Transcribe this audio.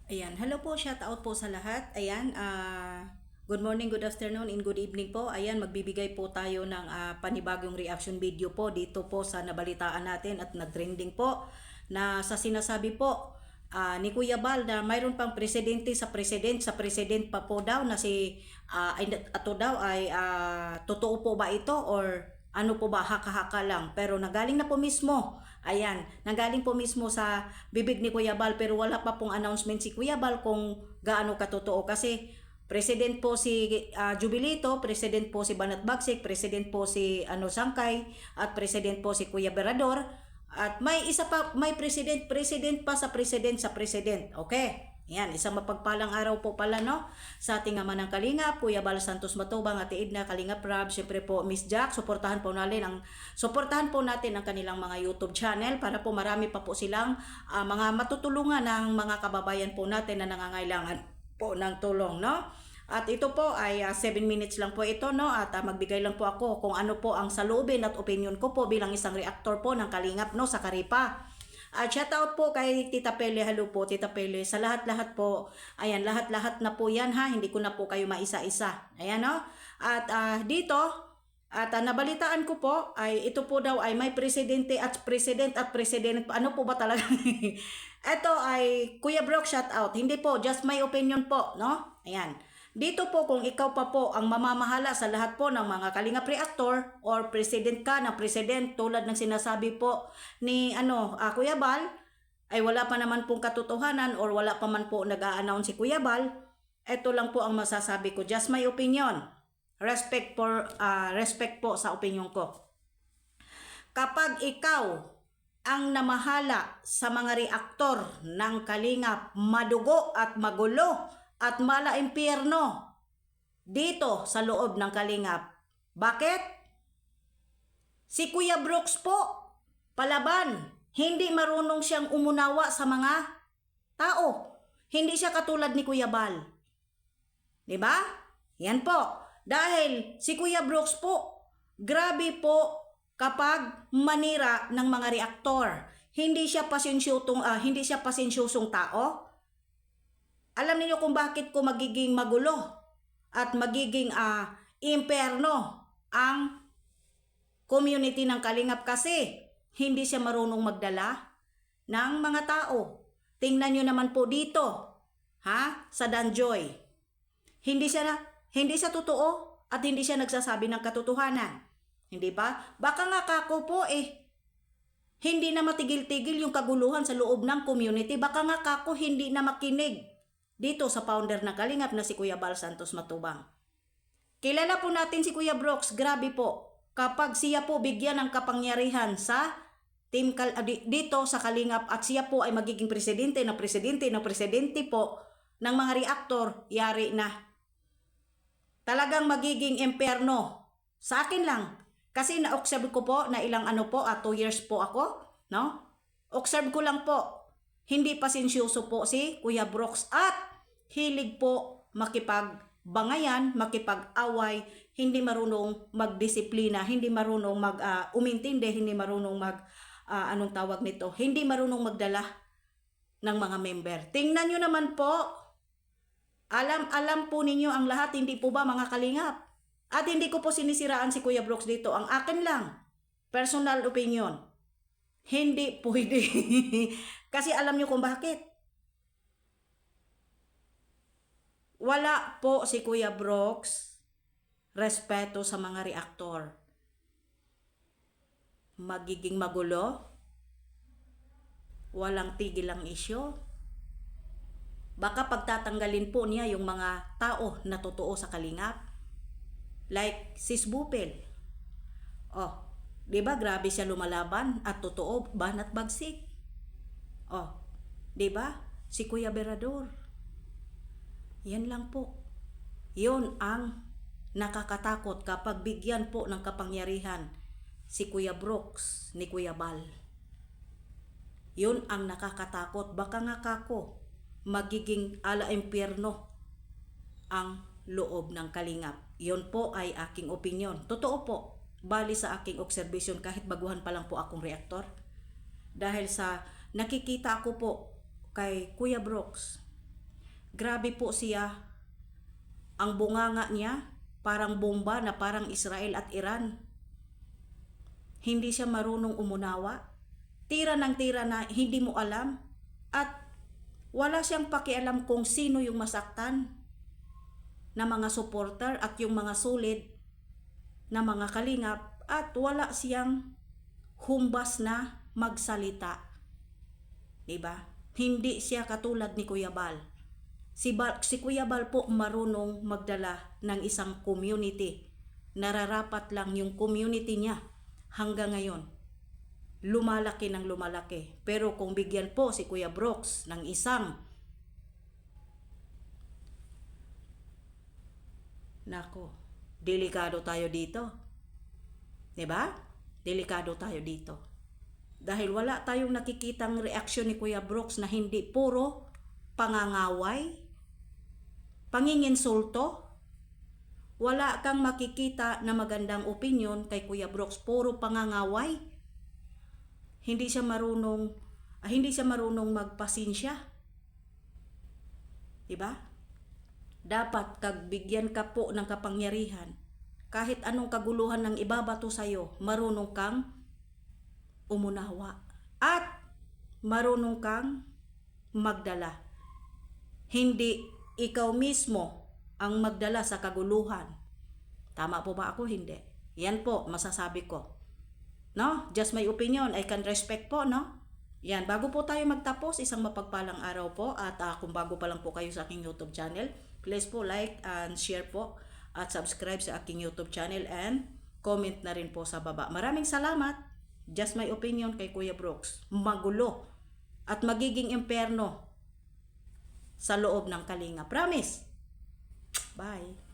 Ayan, hello po, shout out po sa lahat. Ayan, good morning, good afternoon, and good evening po. Ayan, magbibigay po tayo ng panibagong reaction video po dito po sa nabalitaan natin at nag-trending po na sa sinasabi po ni Kuya Bal na mayroon pang presidente sa president pa po daw na si ato daw ay totoo po ba ito or ano po ba, haka-haka lang. Pero nagaling na po mismo. Ayan, nanggaling po mismo sa bibig ni Kuya Bal pero wala pa pong announcement si Kuya Bal kung gaano katotoo kasi president po si Jubilito, president po si Banat Bagsik, president po si Sangkay at president po si Kuya Berador at may isa pa, may president pa sa president. Okay? Yan, isang mapagpalang araw po pala no sa ating ama ng Kalingap, Kuya Bal Santos Matubang, Ate Edna, Kalingap Rab, syempre po Miss Jack, suportahan po natin ang kanilang mga YouTube channel para po marami pa po silang mga matutulungan ng mga kababayan po natin na nangangailangan po ng tulong, no? At ito po ay 7 minutes lang po ito, no? At magbigay lang po ako kung ano po ang saloobin at opinion ko po bilang isang reactor po ng Kalingap, no, sa Karipa. Shout out po kay Tita Pele. Hello po Tita Pele. Sa lahat-lahat po. Ayan, lahat-lahat na po yan ha. Hindi ko na po kayo maisa-isa. Ayan no. At dito, at nabalitaan ko po, ay ito po daw ay may presidente at president. Ano po ba talaga? Ito ay Kuya Brock shout out. Hindi po, just my opinion po. No? Ayan. Dito po kung ikaw pa po ang mamamahala sa lahat po ng mga Kalingap reactor or president ka ng president tulad ng sinasabi po ni Kuya Bal ay wala pa naman pong katotohanan or wala pa man po nag-a-announce si Kuya Bal. Ito lang po ang masasabi ko, just my opinion. Respect po sa opinion ko. Kapag ikaw ang namahala sa mga reaktor ng Kalingap, madugo at magulo at mala impyerno dito sa loob ng Kalingap. Bakit? Si Kuya Brooks po, palaban. Hindi marunong siyang umunawa sa mga tao. Hindi siya katulad ni Kuya Bal. Diba? Yan po. Dahil si Kuya Brooks po, grabe po kapag manira ng mga reaktor. Hindi siya pasensyosong tao. Alam niyo kung bakit ko magiging magulo at magiging imperno ang community ng Kalingap kasi hindi siya marunong magdala ng mga tao. Tingnan niyo naman po dito, sa Danjoy. Hindi siya totoo at hindi siya nagsasabi ng katotohanan. Hindi ba? Baka nga kako po hindi na matigil-tigil yung kaguluhan sa loob ng community. Baka nga kako hindi na makinig dito sa founder ng Kalingap na si Kuya Bal Santos Matubang. Kilala po natin si Kuya Brooks, grabe po. Kapag siya po bigyan ng kapangyarihan sa dito sa Kalingap at siya po ay magiging presidente po ng mga reaktor, yari na. Talagang magiging imperno. Sa akin lang. Kasi na-observe ko po na ilang 2 years po ako, no? Observe ko lang po. Hindi pasensyoso po si Kuya Brooks at hilig po makipagbangayan, makipag-away, hindi marunong magdisiplina, hindi marunong umintindi, hindi marunong hindi marunong magdala ng mga member. Tingnan nyo naman po, alam po ninyo ang lahat, hindi po ba mga Kalingap? At hindi ko po sinisiraan si Kuya Brooks dito, ang akin lang, personal opinion. Hindi pwede. Kasi alam nyo kung bakit. Wala po si Kuya Brooks respeto sa mga reaktor. Magiging magulo. Walang tigil ang isyo. Baka pagtatanggalin po niya yung mga tao na totoo sa Kalingap. Like Sis Bupel. Di ba grabe siya lumalaban at totoo Banat Bagsik. Di ba? Si Kuya Berador. Yan lang po. Yun ang nakakatakot kapag bigyan po ng kapangyarihan si Kuya Brooks ni Kuya Bal. Yun ang nakakatakot. Baka nga kako magiging ala impyerno ang loob ng Kalingap. Yun po ay aking opinion. Totoo po. Bali sa aking observation kahit baguhan pa lang po akong reaktor. Dahil sa nakikita ko po kay Kuya Brooks, Grabe po siya. Ang bunganga niya, parang bomba na parang Israel at Iran. Hindi siya marunong umunawa. Tira ng tira na hindi mo alam. At wala siyang pakialam kung sino yung masaktan na mga supporter at yung mga solid na mga kalingap. At wala siyang humbas na magsalita. Diba? Hindi siya katulad ni Kuya Bal. Si Kuya Bal po marunong magdala ng isang community. Nararapat lang yung community niya hanggang ngayon. Lumalaki ng lumalaki. Pero kung bigyan po si Kuya Brooks ng isang nako, delikado tayo dito. 'Di ba? Delikado tayo dito. Dahil wala tayong nakikitang reaksyon ni Kuya Brooks na hindi puro pangangaway, panginginsulto. Wala kang makikita na magandang opinion kay Kuya Brooks, puro pangangaway. Hindi siya marunong magpasensya. 'Di ba? Dapat kagbigyan ka po ng kapangyarihan. Kahit anong kaguluhan ng ibabato sa iyo, marunong kang umunawa at marunong kang magdala. Hindi ikaw mismo ang magdala sa kaguluhan. Tama po ba ako? Hindi. Yan po masasabi ko. No? Just my opinion. I can respect po, no? Yan. Bago po tayo magtapos, isang mapagpalang araw po. At kung bago pa lang po kayo sa aking YouTube channel, please po like and share po. At subscribe sa aking YouTube channel and comment na rin po sa baba. Maraming salamat. Just my opinion kay Kuya Brooks. Magulo. At magiging imperno sa loob ng kalinga. Promise. Bye.